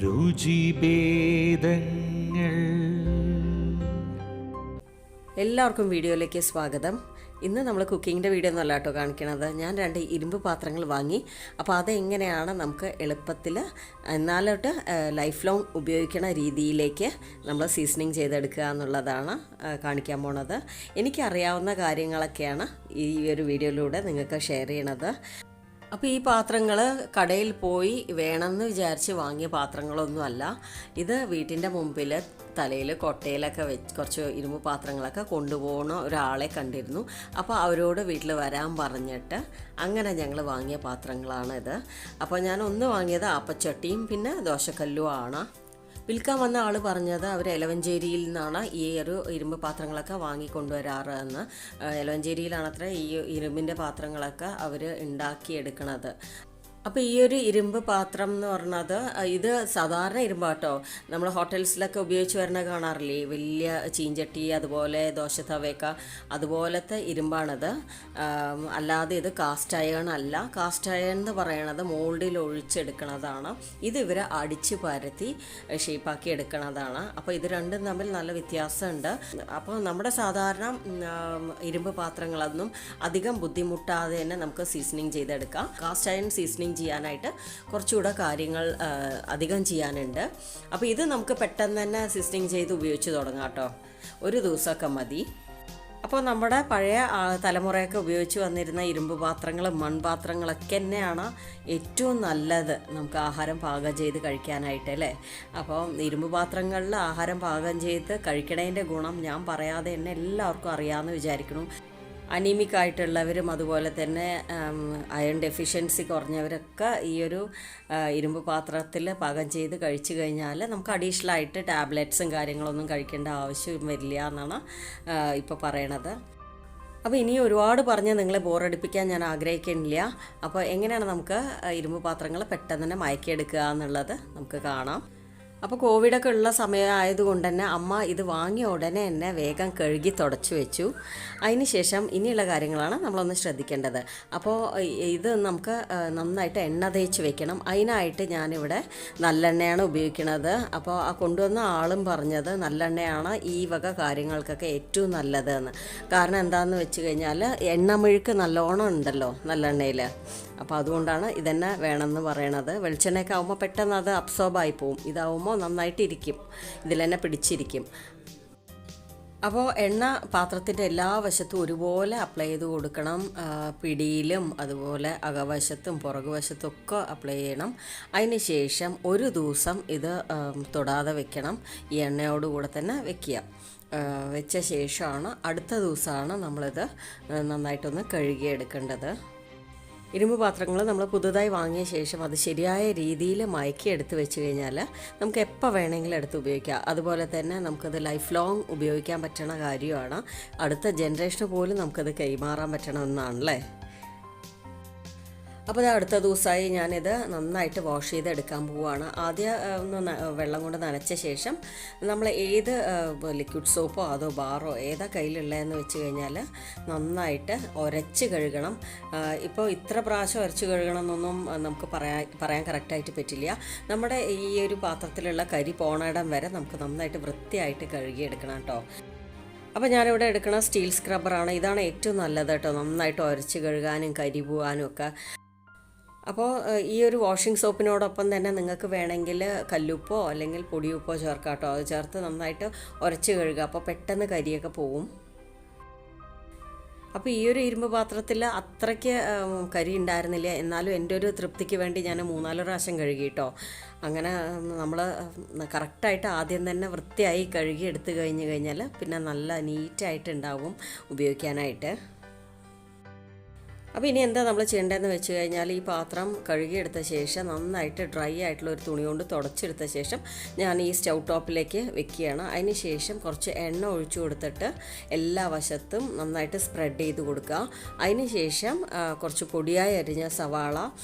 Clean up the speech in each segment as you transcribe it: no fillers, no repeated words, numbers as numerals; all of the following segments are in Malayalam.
രുചിഭേദങ്ങൾ. എല്ലാവർക്കും വീഡിയോയിലേക്ക് സ്വാഗതം. ഇന്ന് നമ്മൾ കുക്കിങ്ങിൻ്റെ വീഡിയോ ഒന്നല്ല കേട്ടോ കാണിക്കണത്. ഞാൻ 2 ഇരുമ്പ് പാത്രങ്ങൾ വാങ്ങി. അപ്പോൾ അതെങ്ങനെയാണ് നമുക്ക് എളുപ്പത്തിൽ എന്നാലോട്ട് ലൈഫ് ലോങ് ഉപയോഗിക്കണ രീതിയിലേക്ക് നമ്മൾ സീസണിങ് ചെയ്തെടുക്കുക എന്നുള്ളതാണ് കാണിക്കാൻ പോണത്. എനിക്കറിയാവുന്ന കാര്യങ്ങളൊക്കെയാണ് ഈ ഒരു വീഡിയോയിലൂടെ നിങ്ങൾക്ക് ഷെയർ ചെയ്യണത്. അപ്പോൾ ഈ പാത്രങ്ങൾ കടയിൽ പോയി വേണമെന്ന് വിചാരിച്ച് വാങ്ങിയ പാത്രങ്ങളൊന്നുമല്ല. ഇത് വീട്ടിൻ്റെ മുമ്പിൽ തലയിൽ കൊട്ടയിലൊക്കെ വെച്ച് കുറച്ച് ഇരുമ്പ് പാത്രങ്ങളൊക്കെ കൊണ്ടുപോകുന്ന ഒരാളെ കണ്ടിരുന്നു. അപ്പോൾ അവരോട് വീട്ടിൽ വരാൻ പറഞ്ഞിട്ട് അങ്ങനെ ഞങ്ങൾ വാങ്ങിയ പാത്രങ്ങളാണിത്. അപ്പോൾ ഞാൻ ഒന്ന് വാങ്ങിയത് ആപ്പച്ചട്ടിയും പിന്നെ ദോശക്കല്ലും ആണ്. വിൽക്കാൻ വന്ന ആൾ പറഞ്ഞത് അവർ എലവഞ്ചേരിയിൽ നിന്നാണ് ഈ ഒരു ഇരുമ്പ് പാത്രങ്ങളൊക്കെ വാങ്ങിക്കൊണ്ടുവരാറ് എന്ന്. എലവഞ്ചേരിയിലാണത്ര ഈ ഇരുമ്പിൻ്റെ പാത്രങ്ങളൊക്കെ അവർ ഉണ്ടാക്കിയെടുക്കണത്. അപ്പോൾ ഈ ഒരു ഇരുമ്പ് പാത്രം എന്ന് പറഞ്ഞത് ഇത് സാധാരണ ഇരുമ്പാട്ടോ. നമ്മൾ ഹോട്ടൽസിലൊക്കെ ഉപയോഗിച്ച് വരുന്ന കാണാറില്ലേ, വലിയ ചീഞ്ചട്ടി അതുപോലെ ദോശ തവയൊക്കെ അതുപോലത്തെ ഇരുമ്പാണത്. അല്ലാതെ ഇത് കാസ്റ്റ് അയൺ അല്ല. കാസ്റ്റ് അയൺ എന്ന് പറയണത് മോൾഡിൽ ഒഴിച്ചെടുക്കണതാണ്. ഇത് ഇവർ അടിച്ച് പരത്തി ഷേപ്പാക്കി എടുക്കണതാണ്. അപ്പോൾ ഇത് രണ്ടും തമ്മിൽ നല്ല വ്യത്യാസമുണ്ട്. അപ്പോൾ നമ്മുടെ സാധാരണ ഇരുമ്പ് പാത്രങ്ങളൊന്നും അധികം ബുദ്ധിമുട്ടാതെ തന്നെ നമുക്ക് സീസണിങ് ചെയ്തെടുക്കാം. കാസ്റ്റ് അയൺ സീസണിങ് ചെയ്യാനായിട്ട് കുറച്ചുകൂടെ കാര്യങ്ങൾ അധികം ചെയ്യാനുണ്ട്. അപ്പോൾ ഇത് നമുക്ക് പെട്ടെന്ന് തന്നെ സീസണിങ് ചെയ്ത് ഉപയോഗിച്ച് തുടങ്ങാം കേട്ടോ. ഒരു ദിവസമൊക്കെ മതി. അപ്പോൾ നമ്മുടെ പഴയ തലമുറയൊക്കെ ഉപയോഗിച്ച് വന്നിരുന്ന ഇരുമ്പ് പാത്രങ്ങളും മൺപാത്രങ്ങളൊക്കെ തന്നെയാണ് ഏറ്റവും നല്ലത് നമുക്ക് ആഹാരം പാകം ചെയ്ത് കഴിക്കാനായിട്ട് അല്ലേ. അപ്പോൾ ഇരുമ്പ് പാത്രങ്ങളിൽ ആഹാരം പാകം ചെയ്ത് കഴിക്കണതിൻ്റെ ഗുണം ഞാൻ പറയാതെ തന്നെ എല്ലാവർക്കും അറിയാമെന്ന് വിചാരിക്കുന്നു. അനീമിക് ആയിട്ടുള്ളവരും അതുപോലെ തന്നെ അയൺ ഡെഫിഷ്യൻസി കുറഞ്ഞവരൊക്കെ ഈ ഒരു ഇരുമ്പ് പാത്രത്തിൽ പാകം ചെയ്ത് കഴിച്ചു കഴിഞ്ഞാൽ നമുക്ക് അഡീഷണൽ ആയിട്ട് ടാബ്ലറ്റ്സും കാര്യങ്ങളൊന്നും കഴിക്കേണ്ട ആവശ്യം വരില്ല എന്നാണ് ഇപ്പോൾ പറയണത്. അപ്പോൾ ഇനി ഒരുപാട് പറഞ്ഞ് നിങ്ങളെ ബോറടിപ്പിക്കാൻ ഞാൻ ആഗ്രഹിക്കുന്നില്ല. അപ്പോൾ എങ്ങനെയാണ് നമുക്ക് ഇരുമ്പ് പാത്രങ്ങൾ പെട്ടെന്ന് തന്നെ മയക്കിയെടുക്കുക എന്നുള്ളത് നമുക്ക് കാണാം. അപ്പോൾ കോവിഡൊക്കെ ഉള്ള സമയമായതുകൊണ്ട് തന്നെ അമ്മ ഇത് വാങ്ങിയ ഉടനെ തന്നെ വേഗം കഴുകി തുടച്ചു വെച്ചു. അതിന് ശേഷം ഇനിയുള്ള കാര്യങ്ങളാണ് നമ്മളൊന്ന് ശ്രദ്ധിക്കേണ്ടത്. അപ്പോൾ ഇത് നമുക്ക് നന്നായിട്ട് എണ്ണ തേച്ച് വെക്കണം. അതിനായിട്ട് ഞാനിവിടെ നല്ലെണ്ണയാണ് ഉപയോഗിക്കുന്നത്. അപ്പോൾ ആ കൊണ്ടുവന്ന ആളും പറഞ്ഞത് നല്ലെണ്ണയാണ് ഈ വക കാര്യങ്ങൾക്കൊക്കെ ഏറ്റവും നല്ലതെന്ന്. കാരണം എന്താണെന്ന് വെച്ച് കഴിഞ്ഞാൽ എണ്ണമെഴുക്ക് നല്ലോണം ഉണ്ടല്ലോ നല്ലെണ്ണയിൽ. അപ്പോൾ അതുകൊണ്ടാണ് ഇതന്നെ വേണമെന്ന് പറയണത്. വെളിച്ചെണ്ണയൊക്കെ ആകുമ്പോൾ പെട്ടെന്ന് അത് അബ്സോർബായി പോവും. ഇതാവുമ്പോൾ നന്നായിട്ടിരിക്കും, ഇതിൽ തന്നെ പിടിച്ചിരിക്കും. അപ്പോൾ എണ്ണ പാത്രത്തിൻ്റെ എല്ലാ വശത്തും ഒരുപോലെ അപ്ലൈ ചെയ്ത് കൊടുക്കണം. പിടിയിലും അതുപോലെ അകവശത്തും പുറകുവശത്തും ഒക്കെ അപ്ലൈ ചെയ്യണം. അതിന് ശേഷം ഒരു ദിവസം ഇത് തൊടാതെ വെക്കണം. ഈ എണ്ണയോടുകൂടെ തന്നെ വെക്കുക. വെച്ച ശേഷമാണ് അടുത്ത ദിവസമാണ് നമ്മളിത് നന്നായിട്ടൊന്ന് കഴുകിയെടുക്കേണ്ടത്. ഇരുമ്പ് പാത്രങ്ങൾ നമ്മൾ പുതുതായി വാങ്ങിയ ശേഷം അത് ശരിയായ രീതിയിൽ മയക്കി എടുത്ത് വെച്ച് കഴിഞ്ഞാൽ നമുക്ക് എപ്പോൾ വേണമെങ്കിലും എടുത്ത് ഉപയോഗിക്കാം. അതുപോലെ തന്നെ നമുക്കത് ലൈഫ് ലോങ് ഉപയോഗിക്കാൻ പറ്റുന്ന കാര്യമാണ്. അടുത്ത ജനറേഷന് പോലും നമുക്കത് കൈമാറാൻ പറ്റണമെന്നാണല്ലേ. അപ്പോൾ അത് അടുത്ത ദിവസമായി ഞാനിത് നന്നായിട്ട് വാഷ് ചെയ്തെടുക്കാൻ പോവുകയാണ്. ആദ്യം ഒന്ന് വെള്ളം കൊണ്ട് നനച്ച ശേഷം നമ്മൾ ഏത് ലിക്വിഡ് സോപ്പോ അതോ ബാറോ ഏതാ കയ്യിലുള്ളതെന്ന് വെച്ച് കഴിഞ്ഞാൽ നന്നായിട്ട് ഉരച്ച് കഴുകണം. ഇപ്പോൾ ഇത്ര പ്രാവശ്യം ഉരച്ച് കഴുകണം എന്നൊന്നും നമുക്ക് പറയാൻ കറക്റ്റായിട്ട് പറ്റില്ല. നമ്മുടെ ഈ ഒരു പാത്രത്തിലുള്ള കരി പോണയിടം വരെ നമുക്ക് നന്നായിട്ട് വൃത്തിയായിട്ട് കഴുകിയെടുക്കണം കേട്ടോ. അപ്പോൾ ഞാനിവിടെ എടുക്കുന്ന സ്റ്റീൽ സ്ക്രബ്ബറാണ്. ഇതാണ് ഏറ്റവും നല്ലത് കേട്ടോ, നന്നായിട്ട് ഉരച്ച് കഴുകാനും കരി പോകാനും ഒക്കെ. അപ്പോൾ ഈ ഒരു വാഷിംഗ് സോപ്പിനോടൊപ്പം തന്നെ നിങ്ങൾക്ക് വേണമെങ്കിൽ കല്ലുപ്പോ അല്ലെങ്കിൽ പൊടിയുപ്പോ ചേർക്കാം കേട്ടോ. അത് ചേർത്ത് നന്നായിട്ട് ഉരച്ച് കഴുകുക. അപ്പോൾ പെട്ടെന്ന് കരിയൊക്കെ പോവും. അപ്പോൾ ഈ ഒരു ഇരുമ്പ് പാത്രത്തിൽ അത്രയ്ക്ക് കരി ഉണ്ടായിരുന്നില്ല. എന്നാലും എൻ്റെ ഒരു തൃപ്തിക്ക് വേണ്ടി ഞാൻ 3-4 പ്രാവശ്യം കഴുകി കേട്ടോ. അങ്ങനെ നമ്മൾ കറക്റ്റായിട്ട് ആദ്യം തന്നെ വൃത്തിയായി കഴുകി എടുത്തു കഴിഞ്ഞാൽ പിന്നെ നല്ല നീറ്റായിട്ടുണ്ടാവും ഉപയോഗിക്കാനായിട്ട്. അപ്പോൾ ഇനി എന്താ നമ്മൾ ചെയ്യേണ്ടതെന്ന് വെച്ച് കഴിഞ്ഞാൽ ഈ പാത്രം കഴുകിയെടുത്ത ശേഷം നന്നായിട്ട് ഡ്രൈ ആയിട്ടുള്ള ഒരു തുണി കൊണ്ട് തുടച്ചെടുത്ത ശേഷം ഞാൻ ഈ സ്റ്റൗ ടോപ്പിലേക്ക് വെക്കുകയാണ്. അതിന് ശേഷം കുറച്ച് എണ്ണ ഒഴിച്ചു കൊടുത്തിട്ട് എല്ലാ വശത്തും നന്നായിട്ട് സ്പ്രെഡ് ചെയ്ത് കൊടുക്കുക. അതിന് ശേഷം കുറച്ച് പൊടിയായി അരിഞ്ഞ സവാള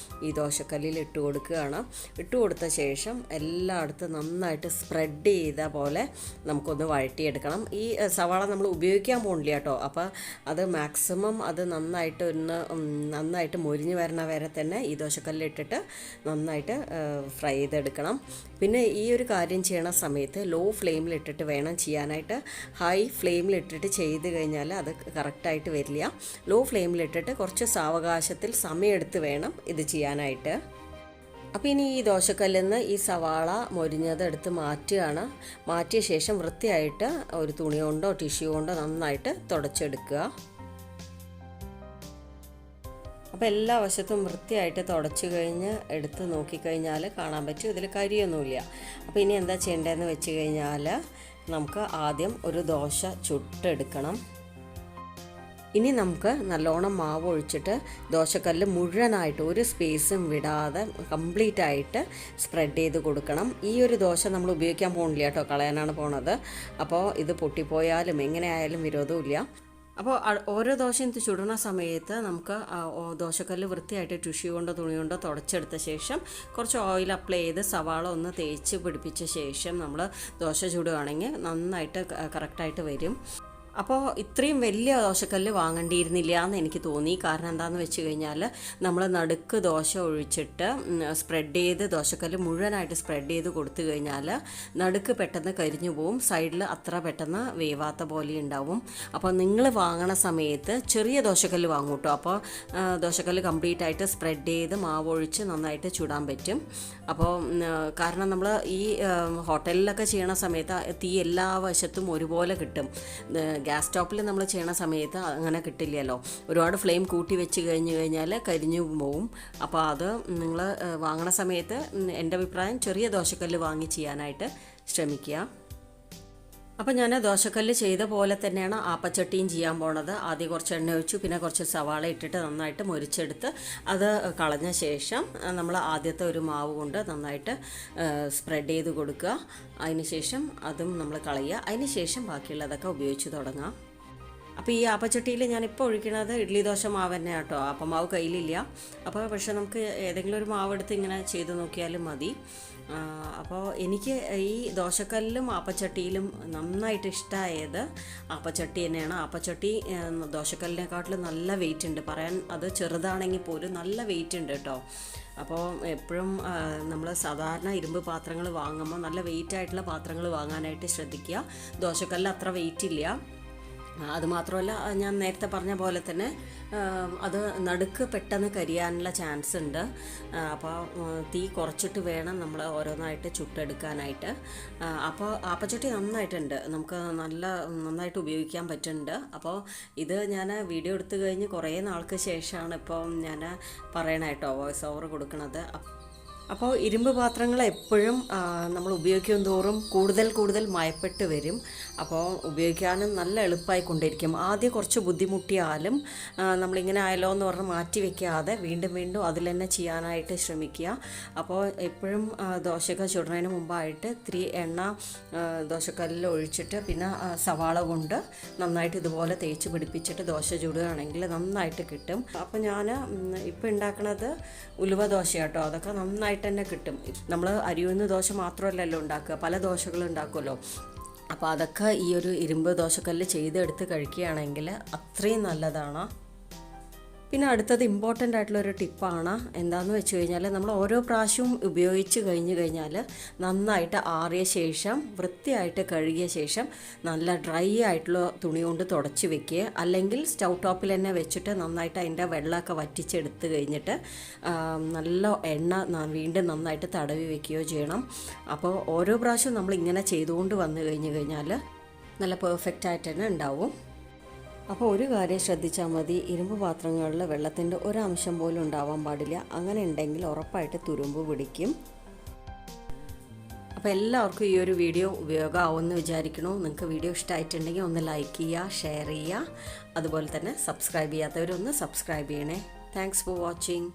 ഈ ദോശക്കല്ലിൽ ഇട്ട് കൊടുക്കുകയാണ്. ഇട്ട് കൊടുത്ത ശേഷം എല്ലായിടത്തും നന്നായിട്ട് സ്പ്രെഡ് ചെയ്ത പോലെ നമുക്കൊന്ന് വഴറ്റിയെടുക്കണം. ഈ സവാള നമ്മൾ ഉപയോഗിക്കാൻ പോകണില്ല കേട്ടോ. അപ്പോൾ അത് മാക്സിമം അത് നന്നായിട്ട് ഒന്ന് നന്നായിട്ട് മൊരിഞ്ഞ് വരണ വരെ തന്നെ ഈ ദോശക്കല്ലിട്ടിട്ട് നന്നായിട്ട് ഫ്രൈ ചെയ്തെടുക്കണം. പിന്നെ ഈ ഒരു കാര്യം ചെയ്യണ സമയത്ത് ലോ ഫ്ലെയിമിലിട്ടിട്ട് വേണം ചെയ്യാനായിട്ട്. ഹൈ ഫ്ലെയിമിലിട്ടിട്ട് ചെയ്ത് കഴിഞ്ഞാൽ അത് കറക്റ്റായിട്ട് വരില്ല. ലോ ഫ്ലെയിമിലിട്ടിട്ട് കുറച്ച് സാവകാശത്തിൽ സമയമെടുത്ത് വേണം ഇത് ചെയ്യാനായിട്ട്. അപ്പോൾ ഇനി ഈ ദോശക്കല്ലിൽ നിന്ന് ഈ സവാള മൊരിഞ്ഞത് എടുത്ത് മാറ്റുകയാണ്. മാറ്റിയ ശേഷം വൃത്തിയായിട്ട് ഒരു തുണി കൊണ്ടോ ടിഷ്യൂ കൊണ്ടോ നന്നായിട്ട് തുടച്ചെടുക്കുക. അപ്പോൾ എല്ലാ വശത്തും വൃത്തിയായിട്ട് തുടച്ച് കഴിഞ്ഞ് എടുത്ത് നോക്കിക്കഴിഞ്ഞാൽ കാണാൻ പറ്റും ഇതിൽ കരിയൊന്നുമില്ല. അപ്പോൾ ഇനി എന്താ ചെയ്യേണ്ടതെന്ന് വെച്ച് കഴിഞ്ഞാൽ നമുക്ക് ആദ്യം ഒരു ദോശ ചുട്ടെടുക്കണം. ഇനി നമുക്ക് നല്ലോണം മാവ് ഒഴിച്ചിട്ട് ദോശക്കല്ല് മുഴുവനായിട്ട് ഒരു സ്പേസും വിടാതെ കംപ്ലീറ്റ് ആയിട്ട് സ്പ്രെഡ് ചെയ്ത് കൊടുക്കണം. ഈ ഒരു ദോശ നമ്മൾ ഉപയോഗിക്കാൻ പോകുന്നില്ല കേട്ടോ, കളയാനാണ് പോണത്. അപ്പോൾ ഇത് പൊട്ടിപ്പോയാലും എങ്ങനെ ആയാലും വിരോധമില്ല. അപ്പോൾ ഓരോ ദോശയും ചുടുന്ന സമയത്ത് നമുക്ക് ദോശക്കല്ല് വൃത്തിയായിട്ട് ടിഷ്യൂ കൊണ്ടോ തുണി കൊണ്ടോ തുടച്ചെടുത്ത ശേഷം കുറച്ച് ഓയിൽ അപ്ലൈ ചെയ്ത് സവാള ഒന്ന് തേച്ച് പിടിപ്പിച്ച ശേഷം നമ്മൾ ദോശ ചുടുകയാണെങ്കിൽ നന്നായിട്ട് കറക്റ്റായിട്ട് വരും. അപ്പോൾ ഇത്രയും വലിയ ദോശക്കല്ല് വാങ്ങേണ്ടിയിരുന്നില്ല എന്ന് എനിക്ക് തോന്നി. കാരണം എന്താണെന്ന് വെച്ച് കഴിഞ്ഞാൽ നമ്മൾ നടുക്ക് ദോശ ഒഴിച്ചിട്ട് സ്പ്രെഡ് ചെയ്ത് ദോശക്കല്ല് മുഴുവനായിട്ട് സ്പ്രെഡ് ചെയ്ത് കൊടുത്തു കഴിഞ്ഞാൽ നടുക്ക് പെട്ടെന്ന് കരിഞ്ഞു പോവും, സൈഡിൽ അത്ര പെട്ടെന്ന് വേവാത്ത പോലെ ഉണ്ടാവും. അപ്പോൾ നിങ്ങൾ വാങ്ങണ സമയത്ത് ചെറിയ ദോശക്കല്ല് വാങ്ങും കേട്ടോ. അപ്പോൾ ദോശക്കല്ല് കംപ്ലീറ്റ് ആയിട്ട് സ്പ്രെഡ് ചെയ്ത് മാവ് ഒഴിച്ച് നന്നായിട്ട് ചുടാൻ പറ്റും. അപ്പോൾ കാരണം നമ്മൾ ഈ ഹോട്ടലിലൊക്കെ ചെയ്യണ സമയത്ത് തീ എല്ലാ വശത്തും ഒരുപോലെ കിട്ടും. ഗ്യാസ് സ്റ്റോപ്പിൽ നമ്മൾ ചെയ്യണ സമയത്ത് അങ്ങനെ കിട്ടില്ലല്ലോ. ഒരുപാട് ഫ്ലെയിം കൂട്ടി വെച്ച് കഴിഞ്ഞാൽ കരിഞ്ഞു പോവും. അപ്പോൾ അത് നിങ്ങൾ വാങ്ങണ സമയത്ത് എൻ്റെ അഭിപ്രായം ചെറിയ ദോശക്കല്ല് വാങ്ങി ചെയ്യാനായിട്ട് ശ്രമിക്കുക. അപ്പോൾ ഞാൻ ദോശക്കല്ല് ചെയ്ത പോലെ തന്നെയാണ് ആപ്പച്ചട്ടിയും ചെയ്യാൻ പോണത്. ആദ്യം കുറച്ച് എണ്ണ ഒഴിച്ചു, പിന്നെ കുറച്ച് സവാള ഇട്ടിട്ട് നന്നായിട്ട് മൊരിച്ചെടുത്ത് അത് കളഞ്ഞ ശേഷം നമ്മൾ ആദ്യത്തെ ഒരു മാവ് കൊണ്ട് നന്നായിട്ട് സ്പ്രെഡ് ചെയ്ത് കൊടുക്കുക. അതിന് ശേഷം അതും നമ്മൾ കളയുക. അതിന് ശേഷം ബാക്കിയുള്ളതൊക്കെ ഉപയോഗിച്ച് തുടങ്ങാം. അപ്പോൾ ഈ ആപ്പച്ചട്ടിയിൽ ഞാനിപ്പോൾ ഒഴിക്കുന്നത് ഇഡ്ഡലി ദോശ മാവ് തന്നെ കേട്ടോ. അപ്പം മാവ് കയ്യിലില്ല. അപ്പോൾ പക്ഷേ നമുക്ക് ഏതെങ്കിലും ഒരു മാവ് എടുത്ത് ഇങ്ങനെ ചെയ്ത് നോക്കിയാലും മതി. അപ്പോൾ എനിക്ക് ഈ ദോശക്കല്ലിലും ആപ്പച്ചട്ടിയിലും നന്നായിട്ട് ഇഷ്ടമായത് ആപ്പച്ചട്ടി തന്നെയാണ്. ആപ്പച്ചട്ടി ദോശക്കല്ലിനെക്കാട്ടിലും നല്ല വെയിറ്റ് ഉണ്ട്. പറയാൻ അത് ചെറുതാണെങ്കിൽ പോലും നല്ല വെയിറ്റ് ഉണ്ട് കേട്ടോ. അപ്പോൾ എപ്പോഴും നമ്മൾ സാധാരണ ഇരുമ്പ് പാത്രങ്ങൾ വാങ്ങുമ്പോൾ നല്ല വെയിറ്റ് ആയിട്ടുള്ള പാത്രങ്ങൾ വാങ്ങാനായിട്ട് ശ്രദ്ധിക്കുക. ദോശക്കല്ല് അത്ര വെയിറ്റ് ഇല്ല. അതുമാത്രമല്ല, ഞാൻ നേരത്തെ പറഞ്ഞ പോലെ തന്നെ അത് നടുക്ക് പെട്ടെന്ന് കരിയാനുള്ള ചാൻസ് ഉണ്ട്. അപ്പോൾ തീ കുറച്ചിട്ട് വേണം നമ്മൾ ഓരോന്നായിട്ട് ചുട്ടെടുക്കാനായിട്ട്. അപ്പോൾ ആപ്പച്ചട്ടി നന്നായിട്ടുണ്ട്, നമുക്ക് നന്നായിട്ട് ഉപയോഗിക്കാൻ പറ്റുന്നുണ്ട്. അപ്പോൾ ഇത് ഞാൻ വീഡിയോ എടുത്തു കഴിഞ്ഞ് കുറേ നാൾക്ക് ശേഷമാണ് ഇപ്പോൾ ഞാൻ പറയണ കേട്ടോ വോയിസ് ഓവർ കൊടുക്കുന്നത്. അപ്പോൾ ഇരുമ്പ് പാത്രങ്ങൾ എപ്പോഴും നമ്മൾ ഉപയോഗിക്കും തോറും കൂടുതൽ മയപ്പെട്ട് വരും. അപ്പോൾ ഉപയോഗിക്കാനും നല്ല എളുപ്പമായിക്കൊണ്ടിരിക്കും. ആദ്യം കുറച്ച് ബുദ്ധിമുട്ടിയാലും നമ്മളിങ്ങനെ ആയല്ലോ എന്ന് പറഞ്ഞ് മാറ്റി വയ്ക്കാതെ വീണ്ടും അതിൽ തന്നെ ചെയ്യാനായിട്ട് ശ്രമിക്കുക. അപ്പോൾ എപ്പോഴും ദോശയൊക്കെ ചുടുന്നതിന് മുമ്പായിട്ട് ഇത്തിരി എണ്ണ ദോശക്കല്ലിൽ ഒഴിച്ചിട്ട് പിന്നെ സവാള കൊണ്ട് നന്നായിട്ട് ഇതുപോലെ തേച്ച് പിടിപ്പിച്ചിട്ട് ദോശ ചുടുകയാണെങ്കിൽ നന്നായിട്ട് കിട്ടും. അപ്പോൾ ഞാൻ ഇപ്പോൾ ഉണ്ടാക്കുന്നത് ഉലുവ ദോശ കേട്ടോ. അതൊക്കെ നന്നായിട്ട് തന്നെ കിട്ടും. നമ്മൾ അരിയുന്ന ദോശ മാത്രമല്ലല്ലോ ഉണ്ടാക്കുക, പല ദോശകളും ഉണ്ടാക്കുമല്ലോ. അപ്പോൾ അതൊക്കെ ഈ ഒരു ഇരുമ്പ് ദോശക്കല്ല് ചെയ്തെടുത്ത് കഴിക്കുകയാണെങ്കിൽ അത്രയും നല്ലതാണ്. പിന്നെ അടുത്തത് ഇമ്പോർട്ടൻ്റ് ആയിട്ടുള്ളൊരു ടിപ്പാണ്. എന്താണെന്ന് വെച്ച് കഴിഞ്ഞാൽ നമ്മൾ ഓരോ പ്രാവശ്യവും ഉപയോഗിച്ച് കഴിഞ്ഞാൽ നന്നായിട്ട് ആറിയ ശേഷം വൃത്തിയായിട്ട് കഴുകിയ ശേഷം നല്ല ഡ്രൈ ആയിട്ടുള്ള തുണി കൊണ്ട് തുടച്ച് വെക്കുക. അല്ലെങ്കിൽ സ്റ്റൗ ടോപ്പിൽ തന്നെ വെച്ചിട്ട് നന്നായിട്ട് അതിൻ്റെ വെള്ളമൊക്കെ വറ്റിച്ചെടുത്ത് കഴിഞ്ഞിട്ട് നല്ല എണ്ണ വീണ്ടും നന്നായിട്ട് തടവി വെക്കുകയോ ചെയ്യണം. അപ്പോൾ ഓരോ പ്രാവശ്യവും നമ്മൾ ഇങ്ങനെ ചെയ്തുകൊണ്ട് വന്നു കഴിഞ്ഞാൽ നല്ല പെർഫെക്റ്റ് ആയിട്ട് തന്നെ ഉണ്ടാവും. അപ്പോൾ ഒരു കാര്യം ശ്രദ്ധിച്ചാൽ മതി, ഇരുമ്പ് പാത്രങ്ങളിൽ വെള്ളത്തിൻ്റെ ഒരംശം പോലും ഉണ്ടാവാൻ പാടില്ല. അങ്ങനെ ഉണ്ടെങ്കിൽ ഉറപ്പായിട്ട് തുരുമ്പ് പിടിക്കും. അപ്പോൾ എല്ലാവർക്കും ഈ ഒരു വീഡിയോ ഉപയോഗമാവുമെന്ന് വിചാരിക്കണു. നിങ്ങൾക്ക് വീഡിയോ ഇഷ്ടമായിട്ടുണ്ടെങ്കിൽ ഒന്ന് ലൈക്ക് ചെയ്യുക, ഷെയർ ചെയ്യുക. അതുപോലെ തന്നെ സബ്സ്ക്രൈബ് ചെയ്യാത്തവരൊന്ന് സബ്സ്ക്രൈബ് ചെയ്യണേ. Thanks for watching.